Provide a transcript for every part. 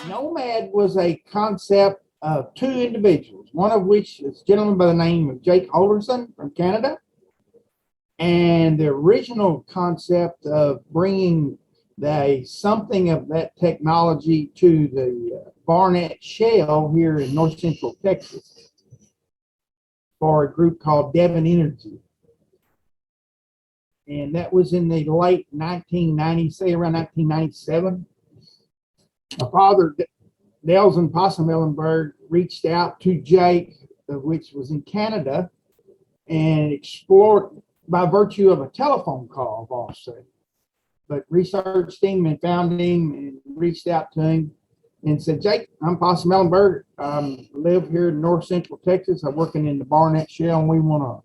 NOMAD was a concept of two individuals, one of which is a gentleman by the name of Jake Alderson from Canada. And the original concept of bringing something of that technology to the Barnett Shale here in north central Texas for a group called Devon Energy. And that was in the late 1990s, say around 1997. My father, Delson Possum Elenberg, reached out to Jake, which was in Canada, and explored by virtue of a telephone call, also. But researched him and found him and reached out to him and said, Jake, I'm Possum Elenberg. I live here in north central Texas. I'm working in the Barnett Shale, and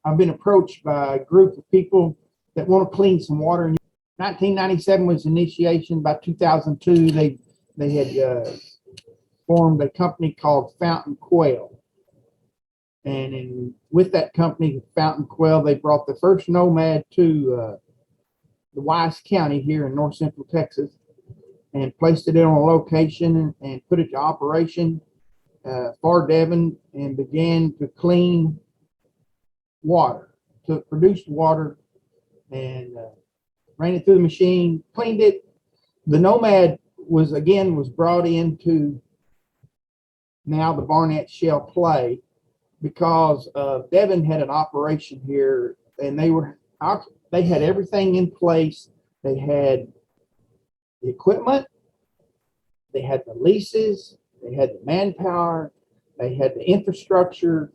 I've been approached by a group of people that want to clean some water. 1997 was initiation. By 2002, they had formed a company called Fountain Quail. And with that company, Fountain Quail, they brought the first NOMAD to the Wise County here in north central Texas and placed it on a location and put it to operation for Devon and began to clean water, to produce water, and ran it through the machine, cleaned it. The NOMAD was brought into now the Barnett Shale play because Devon had an operation here, and they had everything in place. They had the equipment, they had the leases, they had the manpower, they had the infrastructure,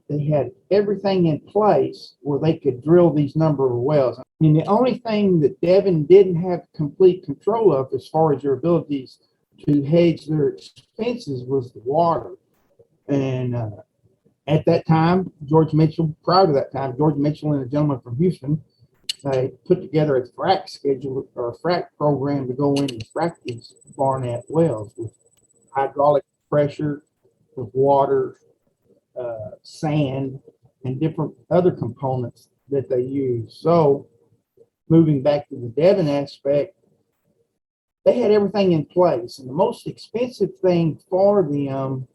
they had everything in place where they could drill these number of wells. And the only thing that Devon didn't have complete control of as far as their abilities to hedge their expenses was the water. And at that time, prior to that time, George Mitchell and a gentleman from Houston, they put together a frac schedule or a frac program to go in and frac these Barnett wells with hydraulic pressure, with water, sand, and different other components that they use. So moving back to the Devon aspect, they had everything in place. And the most expensive thing for them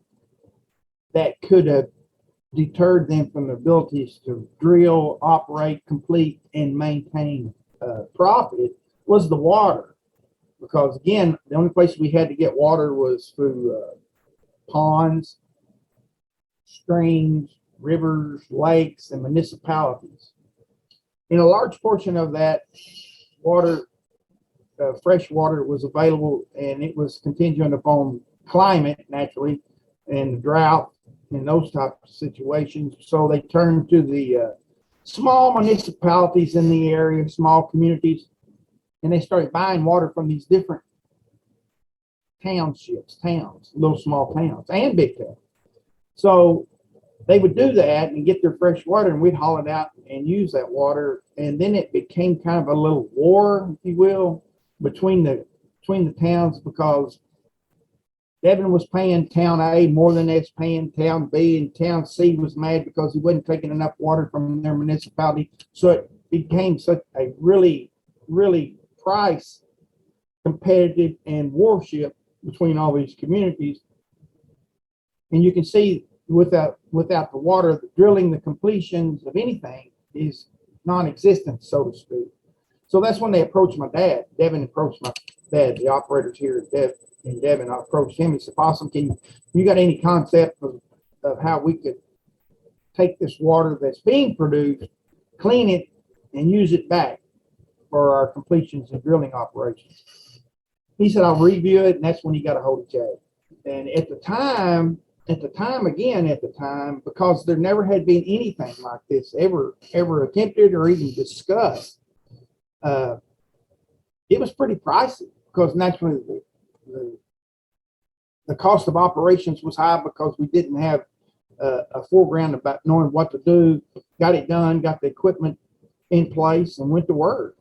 that could have deterred them from their abilities to drill, operate, complete, and maintain profit was the water. Because again, the only place we had to get water was through ponds, streams, rivers, lakes, and municipalities. And a large portion of that water, fresh water, was available, and it was contingent upon climate, naturally, and drought, and those types of situations. So they turned to the small municipalities in the area, small communities, and they started buying water from these different towns, little small towns, and big towns. So they would do that and get their fresh water, and we'd haul it out and use that water. And then it became kind of a little war, if you will, between the towns, because Devon was paying town A more than it's paying town B, and town C was mad because he wasn't taking enough water from their municipality. So it became such a really, really price competitive and warship between all these communities. And you can see without the water, the drilling, the completions of anything is non-existent, so to speak. So that's when they approached my dad. Devon approached my dad, the operators here in Devon. I approached him. He said, Possum, you got any concept of how we could take this water that's being produced, clean it, and use it back for our completions and drilling operations? He said, I'll review it. And that's when he got a hold of Jay. And at the time, because there never had been anything like this ever attempted or even discussed, it was pretty pricey, because naturally the cost of operations was high because we didn't have a foreground about knowing what to do. Got it done, got the equipment in place, and went to work.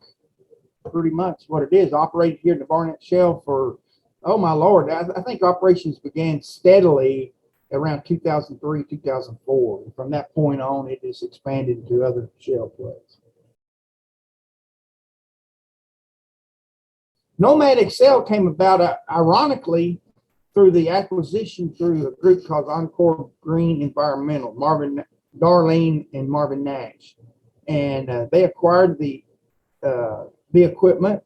Pretty much what it is. Operated here in the Barnett Shale for, oh my Lord, I think operations began steadily around 2003, 2004. From that point on, it has expanded to other shale plays. NOMAD EXCEL came about ironically through the acquisition through a group called Encore Green Environmental, Darlene and Marvin Nash. And they acquired the equipment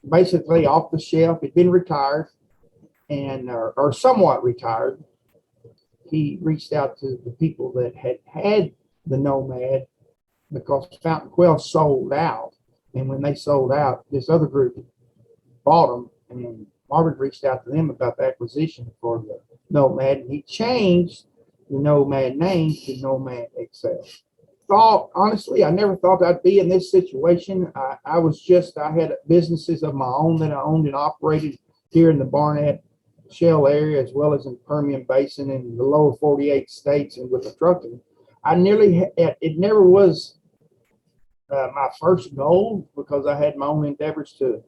basically off the shelf. It'd been retired and or somewhat retired. He reached out to the people that had the NOMAD because Fountain Quail sold out. And when they sold out, this other group bought them, and Marvin reached out to them about the acquisition for the NOMAD, and he changed the NOMAD name to NOMAD EXCEL. Honestly, I never thought I'd be in this situation. I had businesses of my own that I owned and operated here in the Barnett Shale area, as well as in the Permian Basin and the lower 48 states, and with the trucking. It never was my first goal, because I had my own endeavors to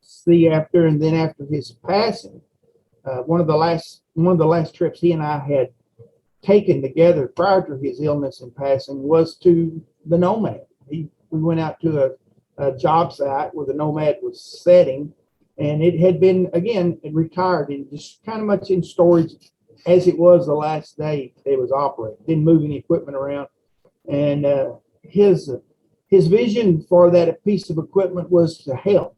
see after. And then after his passing, one of the last trips he and I had taken together prior to his illness and passing was to the NOMAD. We went out to a job site where the NOMAD was setting, and it had been, again, retired and just kind of much in storage as it was the last day it was operating. Didn't move any equipment around. And his vision for that piece of equipment was to help,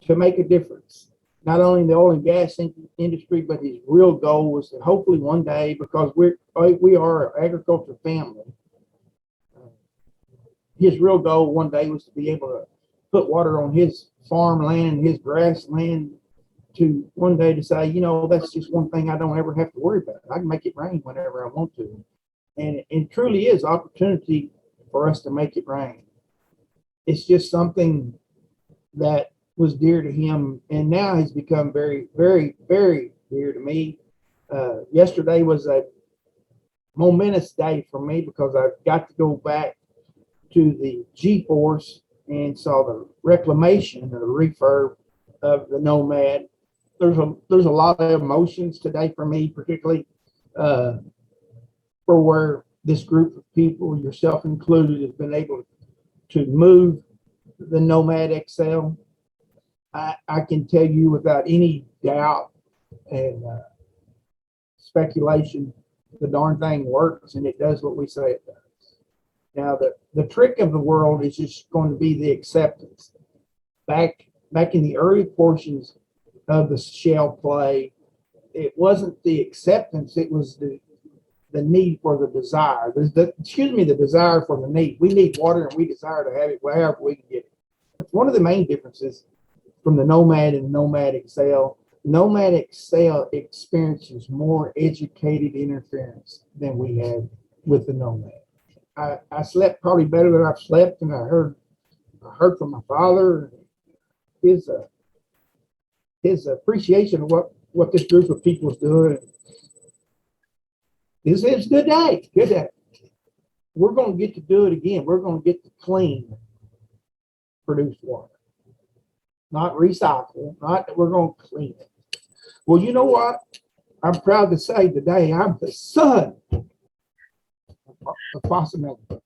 to make a difference, not only in the oil and gas industry, but his real goal was to hopefully one day, because we are an agricultural family, his real goal one day was to be able to put water on his farmland, his grassland, to one day to say, that's just one thing I don't ever have to worry about. I can make it rain whenever I want to. And it truly is opportunity for us to make it rain. It's just something that was dear to him, and now has become very, very, very dear to me. Yesterday was a momentous day for me, because I got to go back to the G-Force and saw the reclamation and the refurb of the NOMAD. There's a lot of emotions today for me, particularly for where this group of people, yourself included, has been able to move the NOMAD EXCEL. I can tell you without any doubt and speculation, the darn thing works, and it does what we say it does. Now, the trick of the world is just going to be the acceptance. Back in the early portions of the shale play, it wasn't the acceptance, it was the need for the desire. The desire for the need. We need water, and we desire to have it wherever we can get it. One of the main differences from the NOMAD and the NOMAD EXCEL, NOMAD EXCEL experiences more educated interference than we had with the NOMAD. I slept probably better than I've slept, and I heard from my father his appreciation of what this group of people is doing. It's a good day. Good day. We're going to get to do it again. We're going to get to clean produced water, not recycle. We're going to clean it. Well, you know what? I'm proud to say today I'm the son of Possum Elenberg.